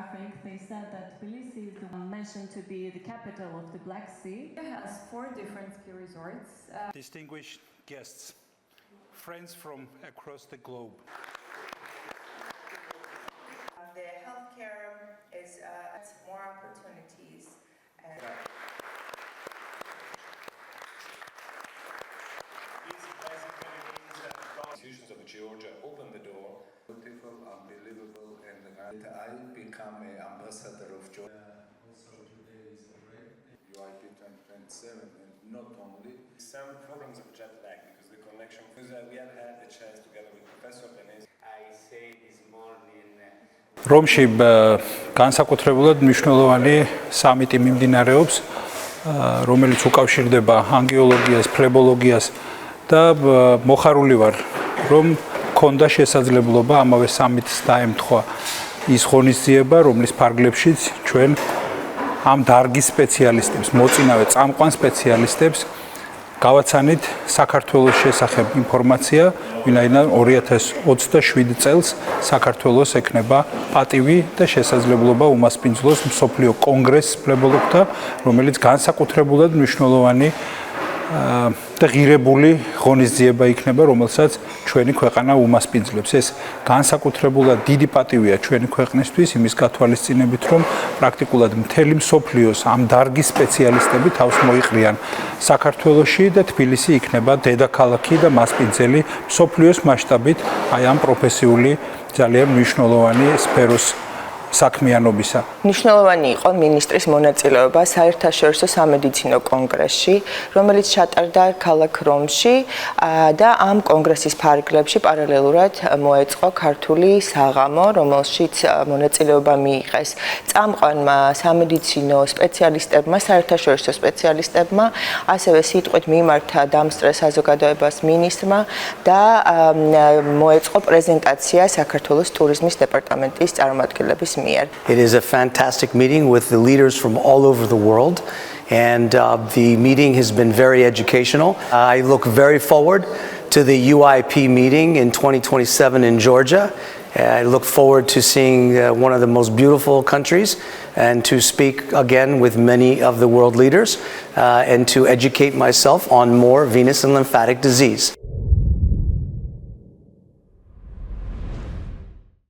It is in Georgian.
traffic, they said that Tbilisi is the one mentioned to be the capital of the Black Sea. It has 4 different ski resorts. Distinguished guests, friends from across the globe. The healthcare is more opportunities. Institutions of Georgia opened the door. Beautiful, unbelievable, and I become an ambassador of Georgia. Also today is a great UIP 2027, and not only. Some problems of jet lag because the connection. We have had the chance together with Professor Benes. I say this morning. რომში განსაკუთრებულად მნიშვნელოვანი სამიტი მიმდინარეობს, რომელიც უკავშირდება ანგიოლოგიას, ფლებოლოგიას და მოხარული ვარ, რომ მქონდა შესაძლებლობა ამავე სამიტს დაემთხვა ის ღონისძიება, რომლის ფარგლებშიც ჩვენ ამ დარგის სპეციალისტებს, მოწინავე წამყვან სპეციალისტებს გავაცანით საქართველოს შესახებ ინფორმაცია, ვინაიდან 2027 წელს საქართველოს ექნება პატივი და შესაძლებლობა უმასპინძლოს მსოფლიო კონგრესს ფლებოლოგთა, რომელიც განსაკუთრებულად მნიშვნელოვანი და ღირებული ღონისძიება იქნება, რომელსაც ჩვენი ქვეყანა უმასპინძლებს. ეს განსაკუთრებულად დიდი პატივია ჩვენი ქვეყნისთვის, იმის გათვალისწინებით, რომ პრაქტიკულად მთელი მსოფლიოს ამ დარგის სპეციალისტები თავს მოიყრიან საქართველოში და თბილისი იქნება დედაქალაქი და მასპინძელი მსოფლიოს მასშტაბით აი ამ პროფესიული ძალიან მნიშვნელოვანი სფეროს საქმიანობისა. მნიშვნელოვანი იყო მინისტრის მონაწილეობა საერთაშორისო სამედიცინო კონგრესში, რომელიც ჩატარდა ქალაქ რომში და ამ კონგრესის ფარგლებში პარალელურად მოეწყო ქართული საღამო, რომელშიც მონაწილეობა მიიღეს წამყვანმა სამედიცინო სპეციალისტებმა, საერთაშორისო სპეციალისტებმა, ასევე სიტყვით მიმართა დამსწრე საზოგადოებას მინისტრმა და მოეწყო პრეზენტაცია საქართველოს ტურიზმის დეპარტამენტის წარმომადგენლების It is a fantastic meeting with the leaders from all over the world, and the meeting has been very educational. I look very forward to the UIP meeting in 2027 in Georgia. I look forward to seeing one of the most beautiful countries and to speak again with many of the world leaders and to educate myself on more venous and lymphatic disease.